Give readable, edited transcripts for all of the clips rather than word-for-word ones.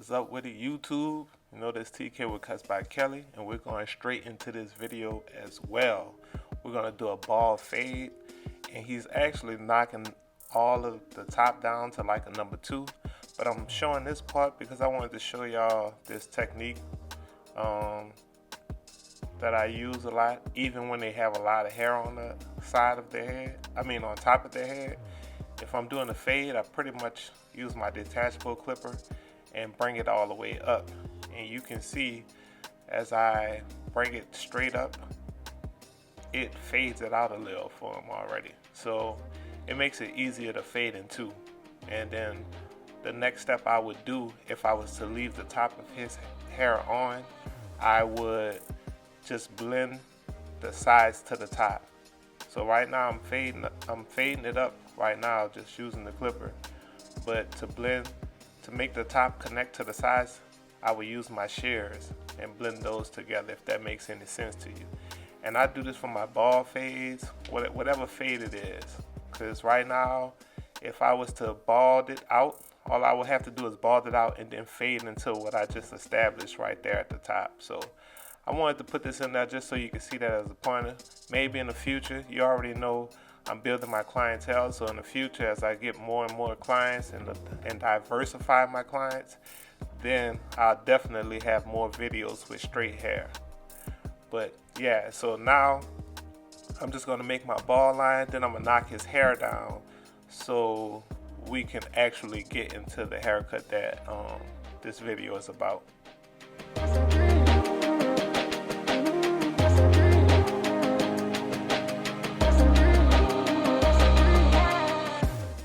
is up with it, YouTube? You know, this TK with Cuts by Kelly, and we're going straight into this video as well. We're going to do a ball fade, and he's actually knocking all of the top down to like a number 2. But I'm showing this part because I wanted to show y'all this technique that I use a lot, even when they have a lot of hair on the side of their head. On top of their head. If I'm doing a fade, I pretty much use my detachable clipper and bring it all the way up. And you can see as I bring it straight up, it fades it out a little for him already. So it makes it easier to fade in two. And then the next step I would do, if I was to leave the top of his hair on, I would just blend the sides to the top. So right now I'm fading it up right now, just using the clipper. But to make the top connect to the sides, I would use my shears and blend those together, if that makes any sense to you. And I do this for my ball fades, whatever fade it is. Because right now, if I was to bald it out, all I would have to do is bald it out and then fade into what I just established right there at the top. So I wanted to put this in there just so you can see that as a pointer. Maybe in the future, you already know I'm building my clientele, so in the future, as I get more and more clients and diversify my clients, then I'll definitely have more videos with straight hair. But yeah, so now I'm just gonna make my ball line, then I'm gonna knock his hair down so we can actually get into the haircut that this video is about.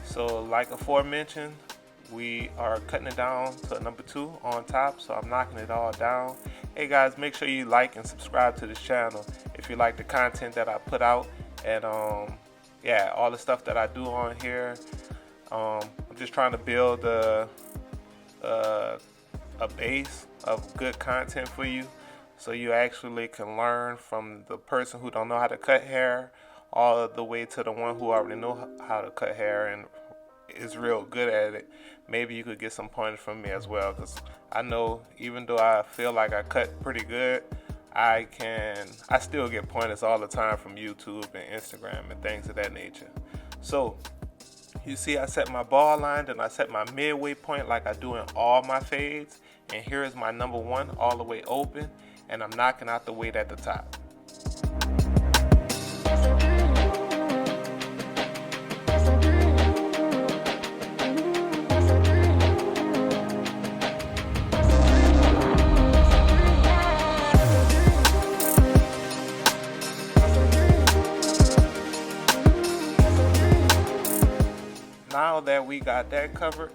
So like aforementioned, we are cutting it down to a number 2 on top, so I'm knocking it all down. Hey guys, make sure you like and subscribe to this channel if you like the content that I put out, and yeah, all the stuff that I do on here. I'm just trying to build a base of good content for you, so you actually can learn from the person who don't know how to cut hair all the way to the one who already know how to cut hair and is real good at it. Maybe you could get some pointers from me as well, because I know even though I feel like I cut pretty good, I still get pointers all the time from YouTube and Instagram and things of that nature. So you see, I set my ball line, then I set my midway point like I do in all my fades, and here is my number 1 all the way open, and I'm knocking out the weight at the top. Now that we got that covered,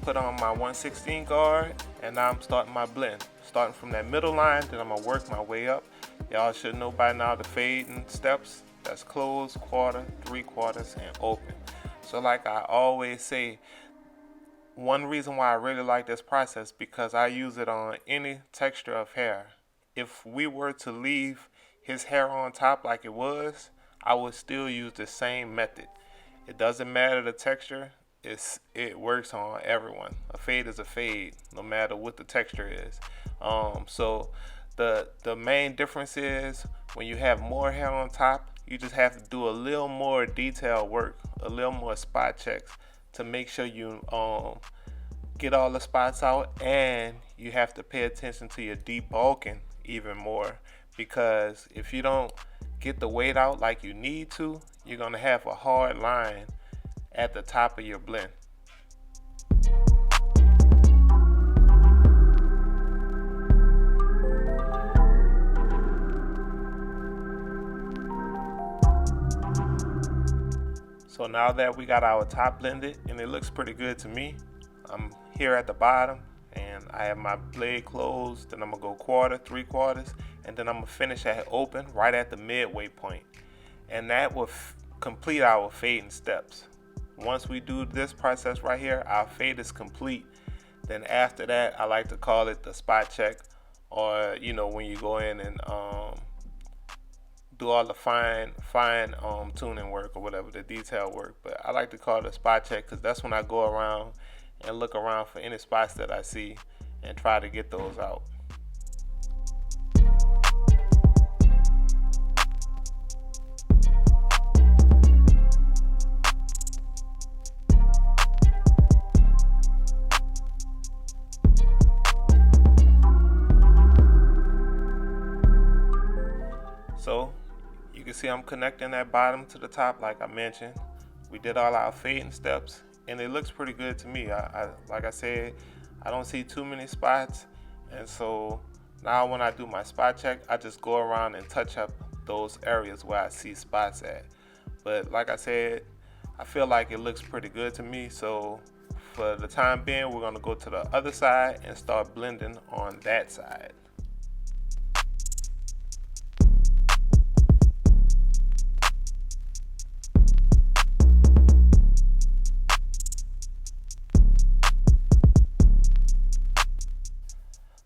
put on my 1/16 guard, and now I'm starting my blend. Starting from that middle line, then I'm gonna work my way up. Y'all should know by now the fading steps. That's close, quarter, 3/4, and open. So like I always say, one reason why I really like this process, because I use it on any texture of hair. If we were to leave his hair on top like it was, I would still use the same method. It doesn't matter the texture, it works on everyone. A fade is a fade, no matter what the texture is. So the main difference is when you have more hair on top, you just have to do a little more detailed work, a little more spot checks to make sure you get all the spots out, and you have to pay attention to your debulking even more, because if you don't get the weight out like you need to, you're gonna have a hard line at the top of your blend. So now that we got our top blended and it looks pretty good to me, I'm here at the bottom and I have my blade closed. Then I'm gonna go quarter, 3/4, and then I'm gonna finish at open right at the midway point. And that will complete our fading steps. Once we do this process right here, our fade is complete. Then after that, I like to call it the spot check, or when you go in and do all the fine tuning work or whatever, the detail work. But I like to call it a spot check because that's when I go around and look around for any spots that I see and try to get those out. So you can see I'm connecting that bottom to the top like I mentioned. We did all our fading steps and it looks pretty good to me. Like I said, I don't see too many spots, and so now when I do my spot check, I just go around and touch up those areas where I see spots at. But like I said, I feel like it looks pretty good to me, so for the time being we're going to go to the other side and start blending on that side.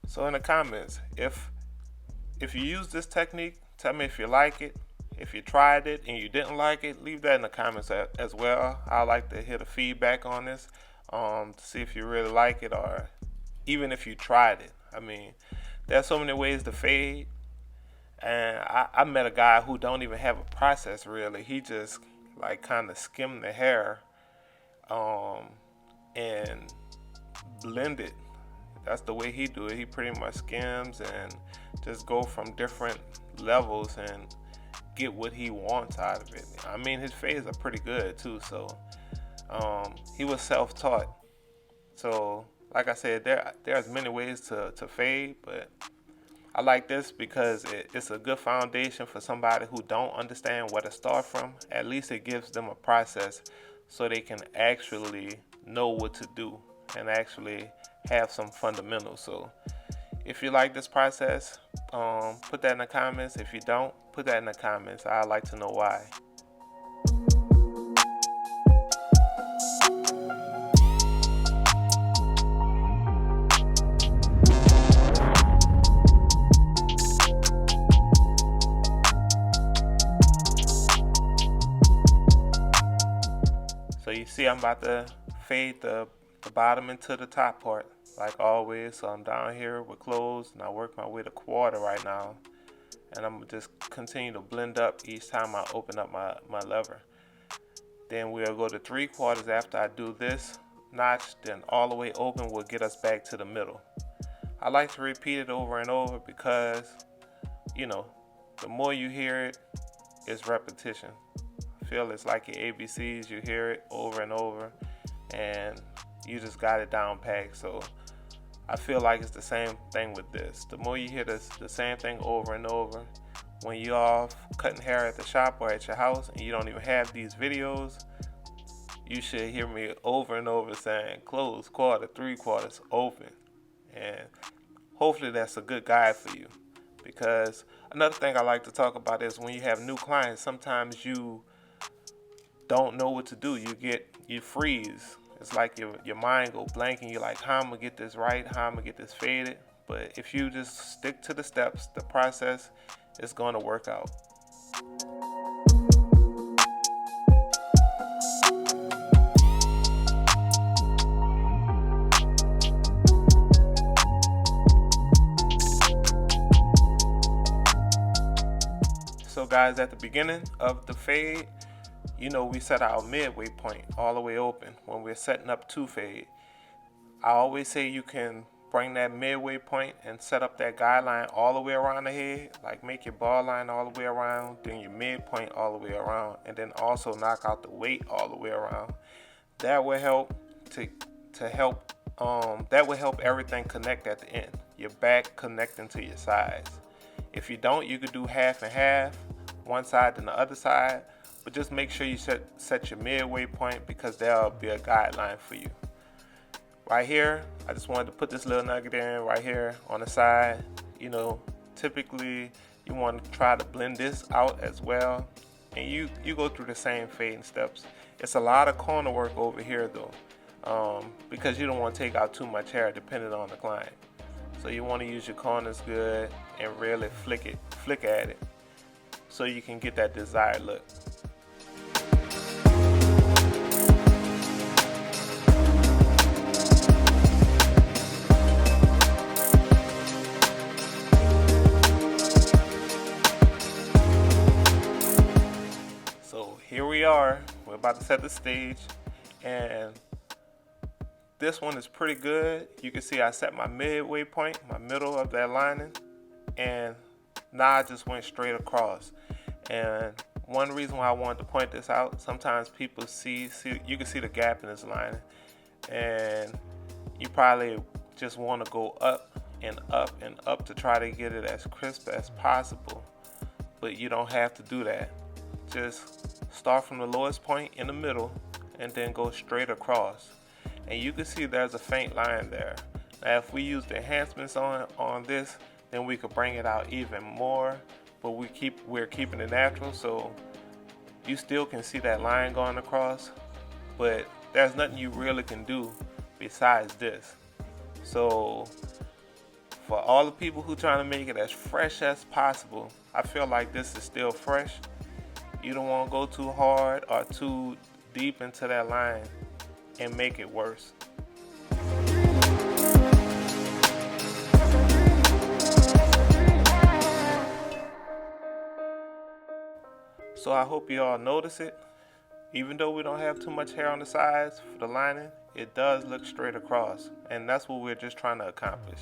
So in the comments, if you use this technique, tell me if you like it. If you tried it and you didn't like it, leave that in the comments as well. I like to hear the feedback on this, to see if you really like it or even if you tried it. I mean, there's so many ways to fade, and I met a guy who don't even have a process really. He just like kind of skim the hair and blend it. That's the way he do it. He pretty much skims and just go from different levels and get what he wants out of it. I mean, his fades are pretty good too. So he was self-taught. So like I said, there's many ways to fade, but I like this because it's a good foundation for somebody who don't understand where to start from. At least it gives them a process so they can actually know what to do and actually have some fundamentals. So if you like this process, put that in the comments. If you don't, put that in the comments. I'd like to know why. So you see I'm about to fade the bottom into the top part like always. So I'm down here with closed and I work my way to quarter right now, and I'm gonna just continue to blend up each time I open up my lever. Then we'll go to 3/4 after I do this notch, then all the way open will get us back to the middle. I like to repeat it over and over because, you know, the more you hear it, it's repetition. I feel it's like your ABCs, you hear it over and over and you just got it down packed. So I feel like it's the same thing with this. The more you hear the same thing over and over, when you're off cutting hair at the shop or at your house and you don't even have these videos, you should hear me over and over saying close, quarter, 3/4, open. And hopefully that's a good guide for you. Because another thing I like to talk about is when you have new clients, sometimes you don't know what to do. You freeze. It's like your mind go blank and you're like, how I'm gonna get this right, how I'm gonna get this faded. But if you just stick to the steps, the process, it's gonna work out. So guys, at the beginning of the fade, you know, we set our midway point all the way open when we're setting up to fade. I always say you can bring that midway point and set up that guideline all the way around the head, like make your ball line all the way around, then your midpoint all the way around, and then also knock out the weight all the way around. That will help that will help everything connect at the end. Your back connecting to your sides. If you don't, you could do half and half, one side and the other side, but just make sure you set your midway point because that'll be a guideline for you. Right here, I just wanted to put this little nugget in right here on the side. You know, typically you want to try to blend this out as well, and you go through the same fading steps. It's a lot of corner work over here though, because you don't want to take out too much hair depending on the client. So you want to use your corners good and really flick at it so you can get that desired look. we are. We're about to set the stage, and this one is pretty good. You can see I set my midway point, my middle of that lining, and now I just went straight across. And one reason why I wanted to point this out, sometimes people see you can see the gap in this lining, and you probably just want to go up and up and up to try to get it as crisp as possible. But you don't have to do that. Just start from the lowest point in the middle and then go straight across. And you can see there's a faint line there. Now if we use the enhancements on this, then we could bring it out even more, but we're keeping it natural, so you still can see that line going across, but there's nothing you really can do besides this. So for all the people who trying to make it as fresh as possible, I feel like this is still fresh. You don't want to go too hard or too deep into that line and make it worse. So I hope you all notice it. Even though we don't have too much hair on the sides for the lining, it does look straight across, and that's what we're just trying to accomplish.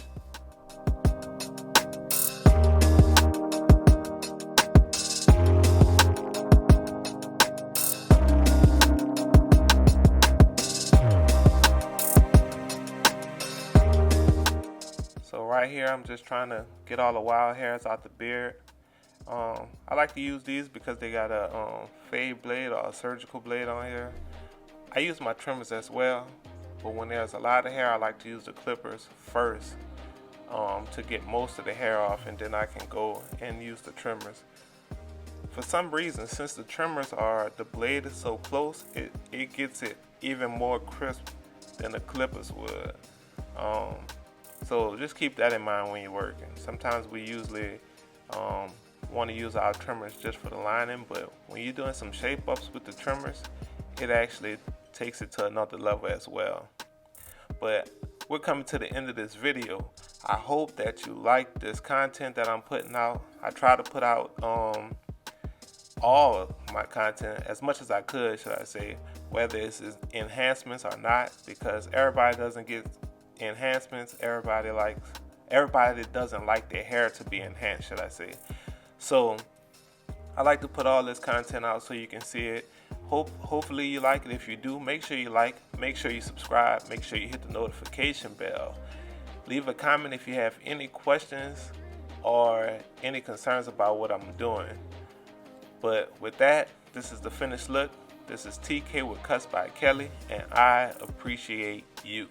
So right here, I'm just trying to get all the wild hairs out the beard. I like to use these because they got a fade blade or a surgical blade on here. I use my trimmers as well, but when there's a lot of hair, I like to use the clippers first to get most of the hair off, and then I can go and use the trimmers. For some reason, since the blade is so close, it gets it even more crisp than the clippers would. So just keep that in mind when you're working. Sometimes we usually want to use our trimmers just for the lining, but when you're doing some shape ups with the trimmers, it actually takes it to another level as well. But we're coming to the end of this video. I hope that you like this content that I'm putting out. I try to put out all of my content as much as I could, should I say, whether it's enhancements or not, because everybody doesn't get enhancements. Everybody doesn't like their hair to be enhanced, should I say. So I like to put all this content out so you can see it. Hopefully you like it. If you do, make sure you like, make sure you subscribe, make sure you hit the notification bell. Leave a comment if you have any questions or any concerns about what I'm doing. But with that, this is the finished look. This is TK with Cuts by Kelly, and I appreciate you.